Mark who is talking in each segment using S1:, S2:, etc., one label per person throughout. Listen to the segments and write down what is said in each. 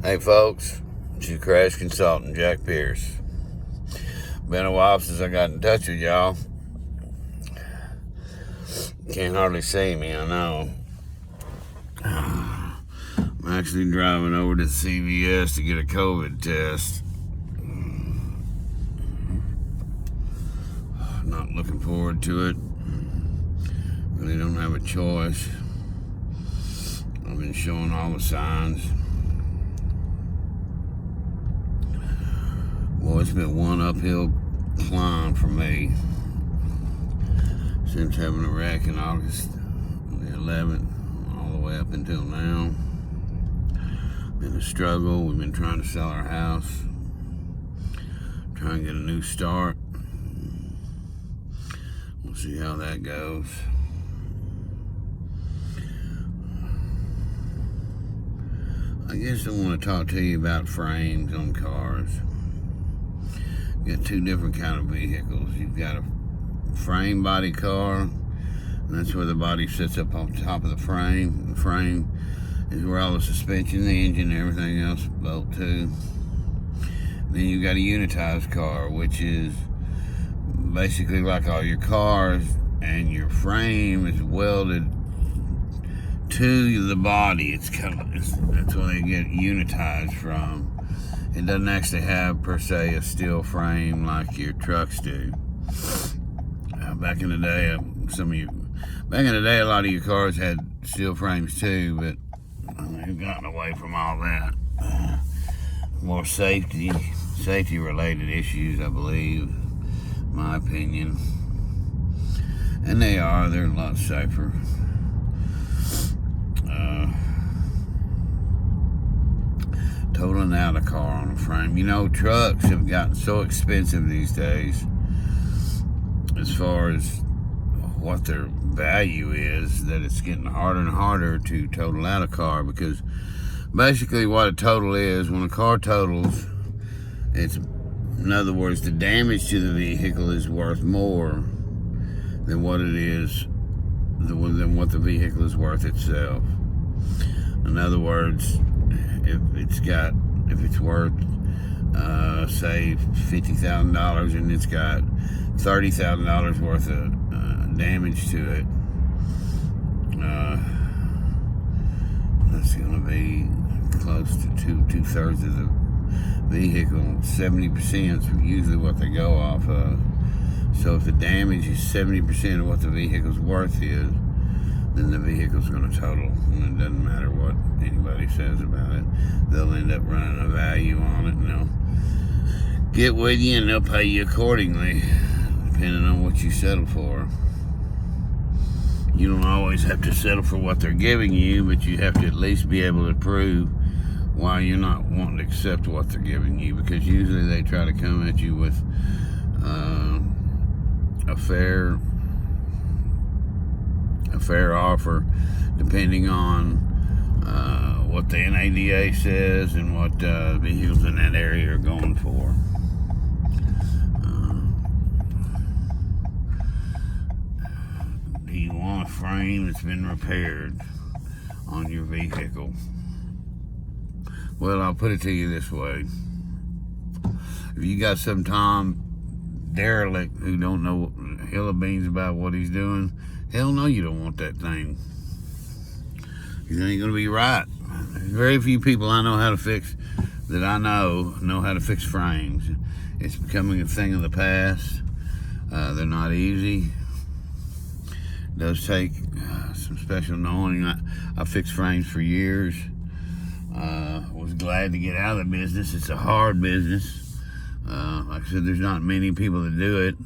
S1: Hey folks, it's your crash consultant, Jack Pierce. Been a while since I got in touch with y'all. Can't hardly see me, I know. I'm actually driving over to CVS to get a COVID test. Not looking forward to it. Really don't have a choice. I've been showing all the signs. Well, it's been one uphill climb for me since having a wreck in August the 11th, all the way up until now. Been a struggle. We've been trying to sell our house, trying to get a new start. We'll see how that goes. I guess I want to talk to you about frames on cars. You got two different kind of vehicles. You've got a frame body car, and that's where the body sits up on top of the frame. The frame is where all the suspension, the engine, and everything else bolt to. Then you've got a unitized car, which is basically like all your cars, and your frame is welded to the body. It's kind of, that's where they get unitized from. It doesn't actually have per se a steel frame like your trucks do. Back in the day, a lot of your cars had steel frames too, but they've gotten away from all that. More safety related issues, I believe, my opinion. And they're a lot safer. Totaling out a car on a frame. You know, trucks have gotten so expensive these days as far as what their value is, that it's getting harder and harder to total out a car, because basically what a total is, when a car totals, it's, in other words, the damage to the vehicle is worth more than what it is, than what the vehicle is worth itself. In other words, if it's worth say $50,000 and it's got $30,000 worth of damage to it, that's going to be close to two-thirds of the vehicle. 70% is usually what they go off of. So if the damage is 70% of what the vehicle's worth is, then the vehicle's going to total. And it doesn't matter what anybody says about it. They'll end up running a value on it, and they'll get with you, and they'll pay you accordingly, depending on what you settle for. You don't always have to settle for what they're giving you, but you have to at least be able to prove why you're not wanting to accept what they're giving you, because usually they try to come at you with a fair offer, depending on what the NADA says and what vehicles in that area are going for. Do you want a frame that's been repaired on your vehicle? Well, I'll put it to you this way. If you got some Tom derelict who don't know a hill of beans about what he's doing, hell no, you don't want that thing. It ain't gonna be right. There's very few people I know how to fix, that I know how to fix frames. It's becoming a thing of the past. They're not easy. It does take some special knowing. I fixed frames for years. Was glad to get out of the business. It's a hard business. Like I said, there's not many people that do it.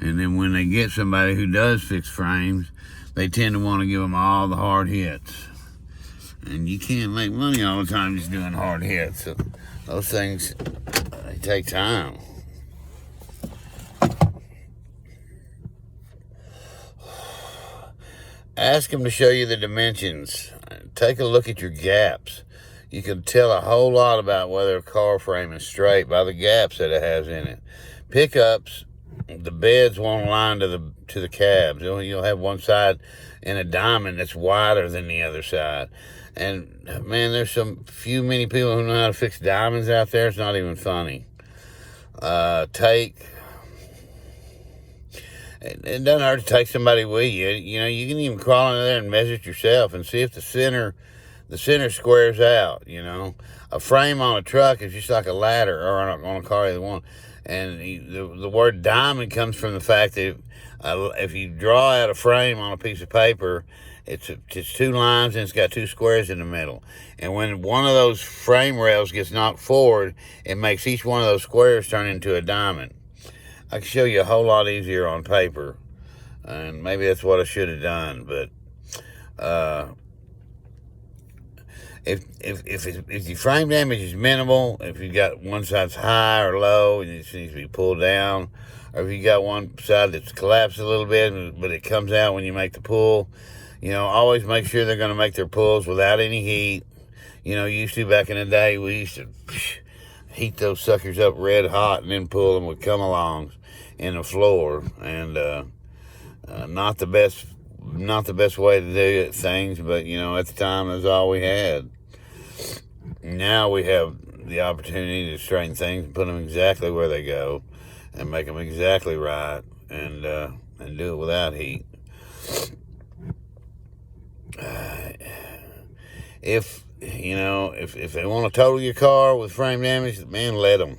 S1: And then when they get somebody who does fix frames, they tend to want to give them all the hard hits. And you can't make money all the time just doing hard hits. So those things, they take time. Ask them to show you the dimensions. Take a look at your gaps. You can tell a whole lot about whether a car frame is straight by the gaps that it has in it. Pickups, the beds won't align to the cabs. You'll have one side in a diamond that's wider than the other side. And man, there's many people who know how to fix diamonds out there. It's not even funny. It doesn't hurt to take somebody with you. You know, you can even crawl in there and measure it yourself and see if the center squares out. You know, a frame on a truck is just like a ladder, or on a car, either one. And the word diamond comes from the fact that if you draw out a frame on a piece of paper, it's two lines and it's got two squares in the middle. And when one of those frame rails gets knocked forward, it makes each one of those squares turn into a diamond. I can show you a whole lot easier on paper, and maybe that's what I should have done. But if your frame damage is minimal, if you got one side's high or low and it needs to be pulled down, or if you got one side that's collapsed a little bit but it comes out when you make the pull, you know, always make sure they're going to make their pulls without any heat. You know, used to back in the day, we used to heat those suckers up red hot and then pull them with come-alongs in the floor, and not the best way to do things, but you know, at the time that's all we had. Now we have the opportunity to straighten things and put them exactly where they go and make them exactly right, and do it without heat. If they want to total your car with frame damage, man, let them.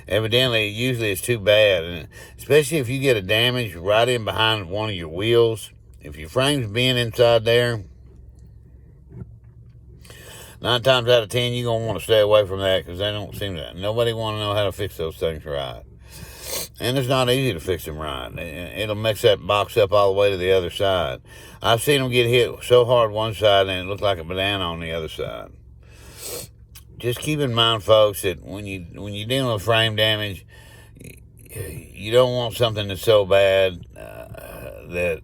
S1: Evidently, usually it's too bad, and especially if you get a damage right in behind one of your wheels. If your frame's being inside there, 9 times out of 10, you're going to want to stay away from that, because they don't seem to. Nobody want to know how to fix those things right. And it's not easy to fix them right. It'll mix that box up all the way to the other side. I've seen them get hit so hard one side and it looked like a banana on the other side. Just keep in mind, folks, that when you're dealing with frame damage, you don't want something that's so bad that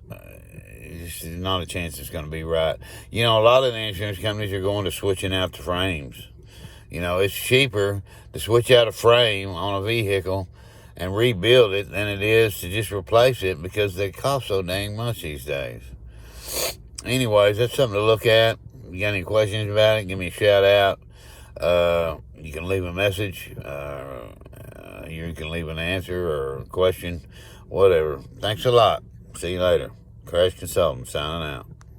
S1: there's not a chance it's going to be right. You know, a lot of the insurance companies are going to switching out the frames. You know, it's cheaper to switch out a frame on a vehicle and rebuild it than it is to just replace it, because they cost so dang much these days. Anyways, that's something to look at. If you got any questions about it, give me a shout out. You can leave a message. You can leave an answer or a question, whatever. Thanks a lot. See you later. Crash Consultant signing out.